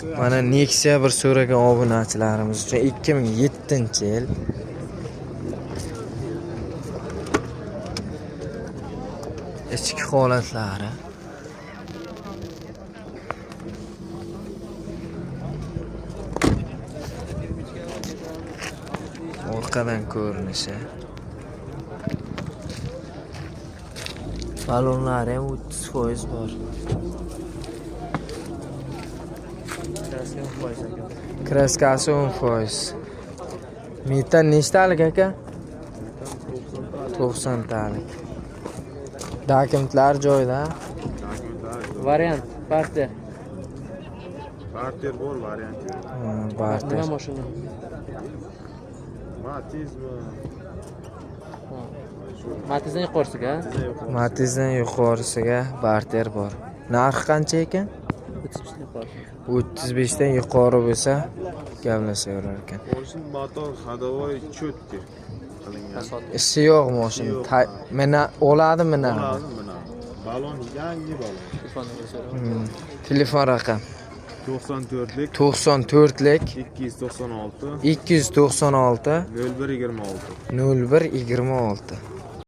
Mana Nexia bir so'ragan obunachilarimiz uchun 2007-yil. Ichki holatlari. Orqadan ko'rinishi. Balonlari ham 30% bor. Kraskasi 10%. Metan nechtalik aka? 90 talik. Dokumentlar joyida. Variant, barter. Barter bor, variant. Barter. Nima mashina? Matizmi? Matizdan yuqorisiga? Matizdan yuqorisiga barter bor. Narxi qancha ekan? 35 dan yuqori bo'lsa gaplashaverar ekan. Moshin motor ходовой четкий qilingan. Ishi yo'q mashina. Mana oladimi mana? Balon yangi balon. Telefon raqam 94lik 94lik 296 296 0126. 0126.